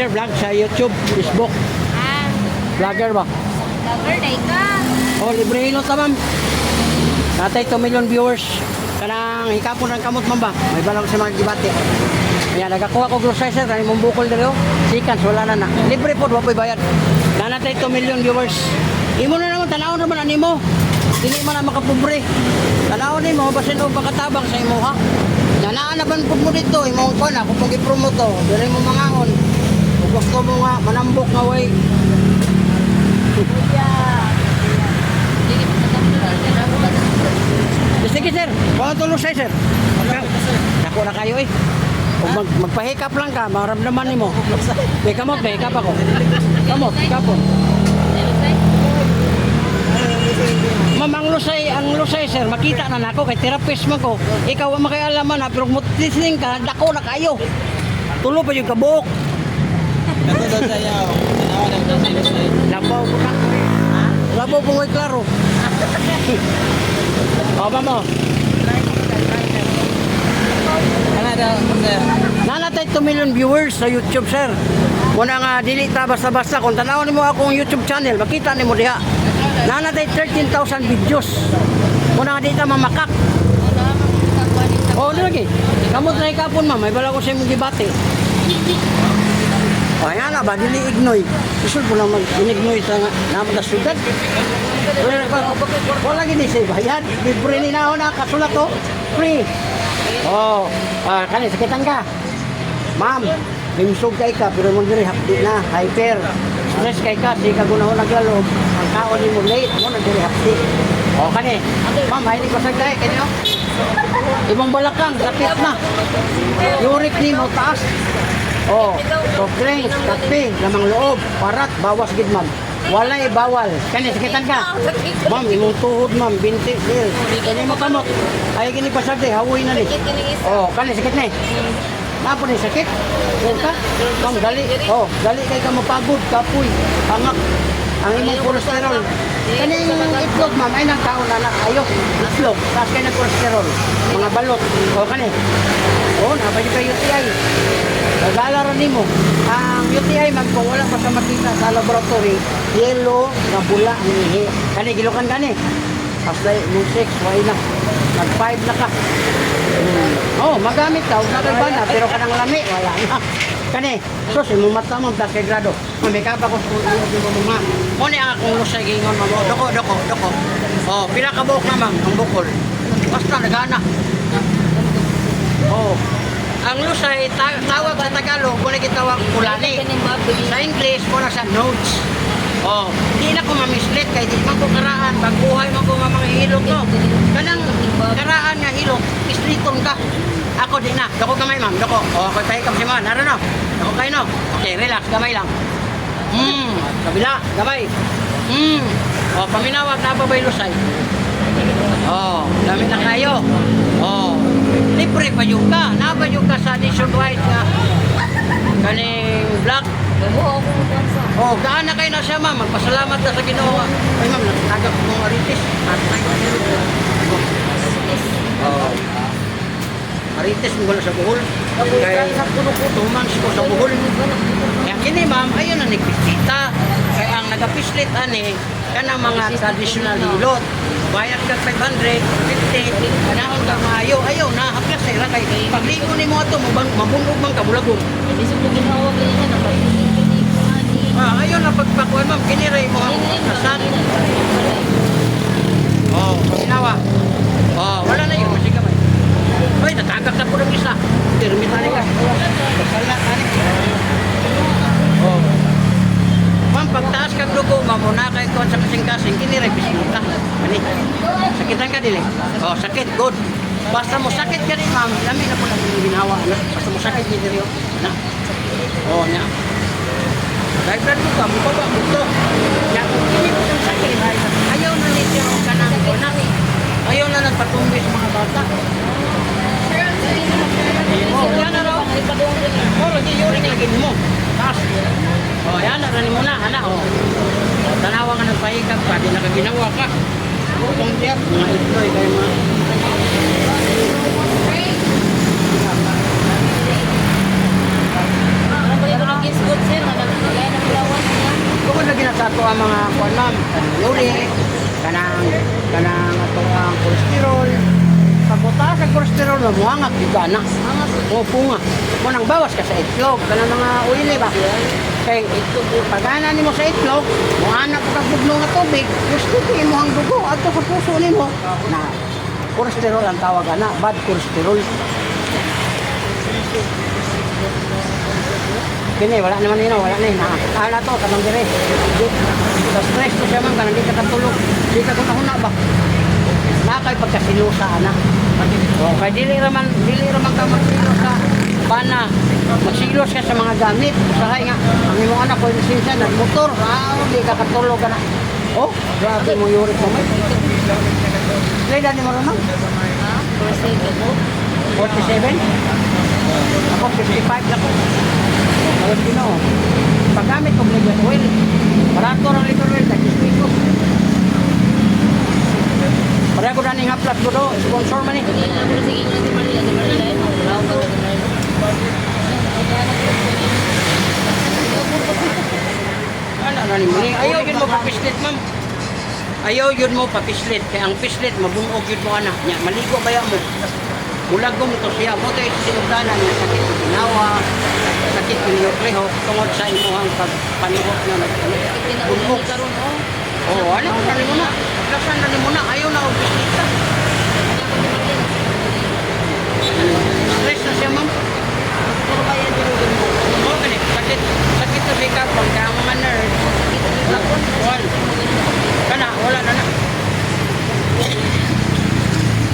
sir, vlog sa YouTube, Facebook. Ah, Vlogger ba? vlogger day ka. Oh, libre hilot na ma'am. Natay 2 million viewers. Kanang hikapon ng kamot ma'am ba? May balang sa mga gibate. Ayan, nagakuha ko grocery sir, kanang mong bukol dito. Sikans, wala na na. Libre po, wapoy bayad. Nanatay 2 million viewers. Imo na naman, tanawon naman animo. Dili man na makapobre. Tanawon nimo, basin o pagkatabang sa imo ha. Nanaanaban po mo dito, imong ko na, kung pag-ipromote to, dili mo mangaon. Kung gusto mo nga, manambok nga way. Sige sir, kung tulong sa'yo sir. Nako na kayo eh. Kung magpahikap lang ka, maramdaman ni mo. May kamot, may hikap ako. Kamot, hikapon. Ma'am, ang lusay sir, makita na nako kay therapist mo ko. Ikaw ang makialaman na, pero mutising ka, dako na kayo. Tulo pa yung kabuok. Ako doon sa'yo. Tinawa na ito sa'yo sa'yo. Labaw ko na. Labaw po may klaro. O ba mo? Ano daw, sir? Nanatay 2 million viewers sa YouTube sir. Muna nga dili ta basta-basta kung tanawon nimo akong YouTube channel, makita nimo diha. Nanatay 13,000 videos. Muna nga di ta mamakak. Oh, lagi. Kamot na ikapon ma'am, may bala ko sa imong gibate. O ayan na ba, dili ignoy. Isul po lang mag-inignoy sa naman na syudad. Wala gini siya bayad. Libre ni na ako na kasulat to. Free. Oh, kani sakitan ka. Ma'am, limsog kay ka pero mo diri hapdi na, hyper. Stress kay ka, di ka gunahon naglalo. Ang kaon ni mo late, mo na diri hapdi. Oh, kani. Ma'am, ay ni ko sagday kay niyo. Ibang balakang, kapit na. Uric ni mo taas. Oh, soft drinks, kape, lamang loob, parat, bawas gid ma'am. Walay bawal. Kani sakitan ka. Ma'am, imong tuhod ma'am, binti, sil. Kani mo kamot. Ay gini pasagday, hawoy na ni. Oh, kani sakit ni. Napo ni sakit? Yan ka? Ma'am, dali. Oh, dali kay ka mapagod, kapoy, pangak. Ang imong cholesterol. Kani itlog ma'am, ay nang taon na ayo. Itlog, tas kay na cholesterol. Mga balot. Oh, kani. Oh, napay kay UTI. Nagalaran nimo. Ang UTI man kung wala pa sa makita sa laboratory, yellow na bula ni kani gilukan kani. Hasta yung 6 why na. Nag 5 na ka. Oh, magamit daw sa na pero kanang lami wala na. Kani, sus imong mata mo ta kay grado. Mamika pa ko sa mga. Mo ni ang akong lusay gingon mo. Doko. Oh, pila ka buok na ma'am ang bukol. Basta nagana. Oh. Ang lusay, tawag sa Tagalog, kung nagitawag kulani. Sa English, muna sa notes. Oh, hindi na ko mamislit, kaya di man ko karaan, pagbuhay man ko mga hilog no. Kanang karaan nga hilog, isliton ka. Ako di na, dako kamay ma'am, dako. Oh, ako tayo kam si man, naroon no. Dako kayo no. Okay, relax, gamay lang. Kabila, gamay. Oh, paminawag na pa ba yung lusay? Oh, dami na kayo. Oh, libre pa yung ka. Napa yung ka sa nationwide nga. Kaning black. Oh, gaan na kayo na siya ma'am. Magpasalamat na sa Ginoo. Ay ma'am, natagap ko mga aritis. Oh. Aritis mo sa buhol. Kaya tumans ko sa buhol. Kaya kini ma'am, ayun na nagpisita. Kaya ang nagapislit ani, kanang mga traditional hilot. Bayad ka 500, 50, kanahon ka maayo. Ayaw na, haplas sa'yo kay pagligo ni mo ito, mabunog man ka, bulagong. Ayaw na pagpakuan ma'am, kiniray mo ang kasan. Oh, paginawa. Oh, wala na yun, masig kamay. Ay, natagak na po ng isa. Termitani ka. Pagkala, ani. Oh. Ma'am, pagtaas kang dugo, mamuna kay kuwan sa kasing-kasing, kiniray bisita. Ani, sakitan ka dili. Oh, sakit, good. Basta mo sakit ka rin, ma'am. Lami na po lang yung ginawa. Basta mo sakit ni Dirio. Na. Oh, niya. Dahil brad mo ka, mukha ito. Kaya kung hindi mo siyang sakit, ayaw na nito yung kanang ko na. Ayaw na nagpatumbis mga bata. Oh, yan na raw. Oh, lagi yuring lagi mo. Taas. Oh, yan na rin mo na, ana. Oh. Tanawa ka nagpahikap pa, di nakaginawa ka. Kung diyan, mga employee kayo mga. Ano ba yung nag-is good sir? lagi na sa ato ang mga kuan ma'am, uric, kanang ato ang cholesterol. Pag mutaas ang cholesterol mo, muhangak di ka na. O punga. Mo nang bawas ka sa itlog, kanang mga oily ba? Kay pagana nimo sa itlog, muhanak ka bugno nga tubig, gusto mo ang dugo adto sa puso nimo na cholesterol ang tawag ana, bad cholesterol. Kini wala naman nino, wala ni na. Ala to kanang dire. Sa stress to siya man kanang di ka katulog. Di ka kunahuna ba? Na kay pagkasilusa ana. O kay dili raman ka magsilos sa bana. Magsilos ka sa mga gamit. Usahay nga ang imong anak ko lisensa ng motor, di ka katulog ka na. Oh, grabe mo yurik mo may. Leda ni mo ron? 47? Ako 55 na ko. Alam ko na, paggamit ko blade oil, barato ang liver oil, tag-iswin ko. Pareha ko na ning haplat ko do, sponsor man eh. Ano na ni muli? Ayaw yun mo papislit, ma'am. Ayaw yun mo papislit, kaya ang pislit, mabunog yun mo anak niya. Maligo ba yan mo? Mulagom ito siya. Mo tayo sinugdanan niya, sakit ng ginawa, sakit ng niyokleho, tungod sa imuhang pagpanihok na nagbunog. Oo, ano na ni mo na? Kasan na ni mo na? Ayaw na ang pislita. Stress na siya, ma'am. Puro kaya dinugin mo. Oo, sakit na siya kapag kaya ang mga nerves. Wala na.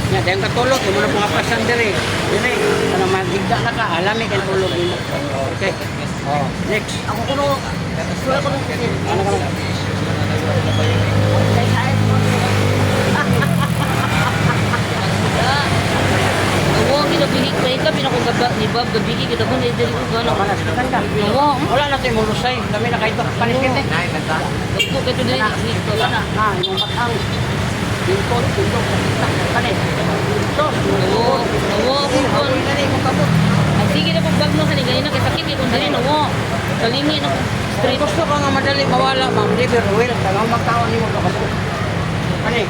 Nya dayang katulog, mo na mga pasan dire. Dire, kana magigda na ka, alami kay tulog nimo. Okay. Oh, next. Ako kuno sura ko ng ano ka man. Awo, kinabihik pa ito, pinakugaba ni Bob, gabigi, kita mo, dili ko gano'n. Manaskan ka. Awo, Wala na tayo mulusay. Dami na kayo paniskit eh. gagpo ka ito dili, dito ka na. Na, yung matang. Bintol, kanay. So, Awo, kupon. Ay, sige na pagbag mo kanina, ganyan na, kay sakit, kung dili, awo. Kalingi na, Kung straight. gusto ka nga madali mawala, ma'am, liver oil, talagang magkaon nimo ka bato. Kanay.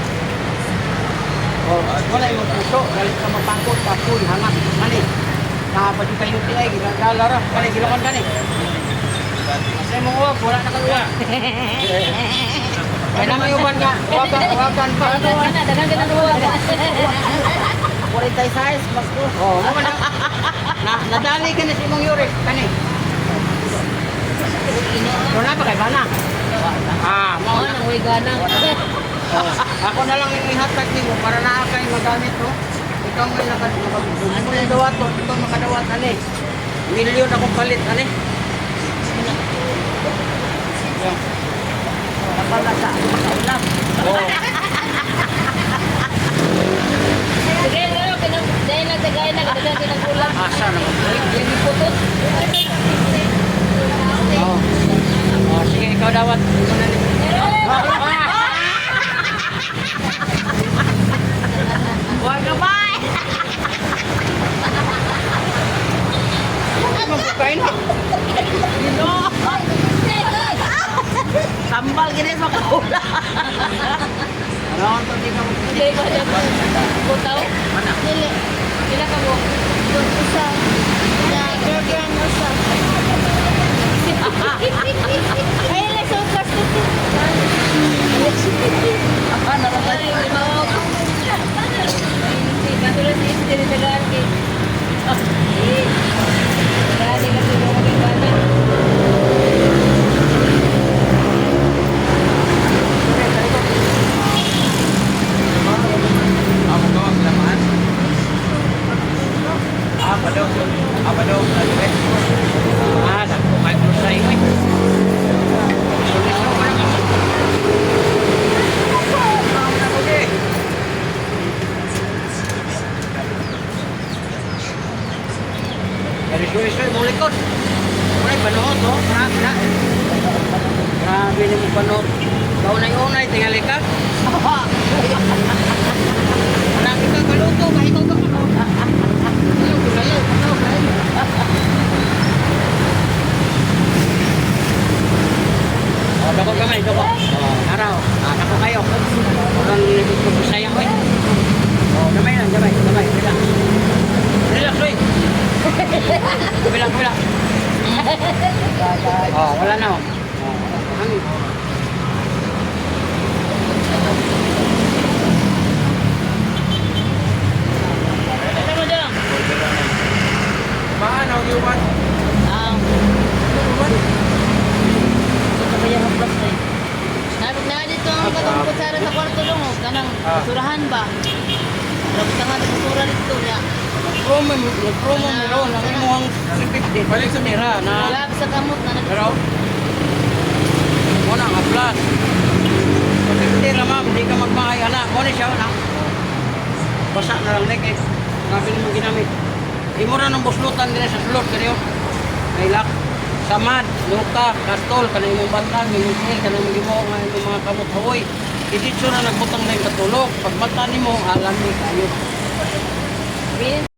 Oh, wala yung puso, galit ka mapangkot, pasoy, hangak, kanay. Nakapadi kayo tiay, ginagala ra, kanay, gilakan kanay. Kasi mong uwag, wala na kaluwa. Kaya naman yung nga, wagan pa. Dagan ka na ruwa. 40 size, mas ko. Oh, mo na nadali ka na si mong yurik, kanay. Wala pa kay bana. Mo Oo, nang huwag gana. ako na lang yung ihatag nimo para naa kay magamit no. Ikaw may nakadawat to, ikaw makadawat ani. Milyon akong palit ani. Kapala sa ulam. Sige, pero dahil nagtagay na, kadagan kinagkulang. Asa naman. Yung iputot. Oh, sige ikaw dawat. Wag ka ba? Mabukain na. Sambal gini sa kaula. Ano ang tadi kamu? Hindi ko alam. Butaw? Mana? Dili. Pila ka mo? Usa. Na, girl usa. Ay, let's go first. Apa naman ba? Ay, lima ko. Katulad ni Esther Tagaan kay. Dali kasi mo maging bata. Ako ba ang laman? Apa daw? Naku, may krusay ko eh. Suwi-suwi mo likod. Unay panood, no? Grabe na mo panood. Kaunay-unay, tingali ka. Anak ka, kaluto, kahitaw ka. Dako gamay, dako. Araw, dako kayo. Orang sayang ko. Gamay lang, gamay. Relax. Relax, oy. Bilang. Wala na. Hangin. Ano mo dyan? Paano, Yuman? Ito ba yung plus na eh? Na dito ang katong kutsara sa kwarto dong. Kanang surahan ba? Tapos nga sa sura dito niya. Nag-promo meron. Ang imuhang 350. Balik sa mira na. Lab sa kamot na Pero, Muna nga plus. 50 na ma'am, hindi ka magmahaya na. Muna siya na. Basa na lang nek eh. Grabe naman ginamit. Imura ng buslutan din sa slot kanyo. Kailak. Samad, luka, kastol, kanang imong bantang, minusir, kanang magimo nga imong mga kamot hawoy. Iditso na nagbutang na yung katulog. Pag mata ni mo, alam ni kayo. Bilin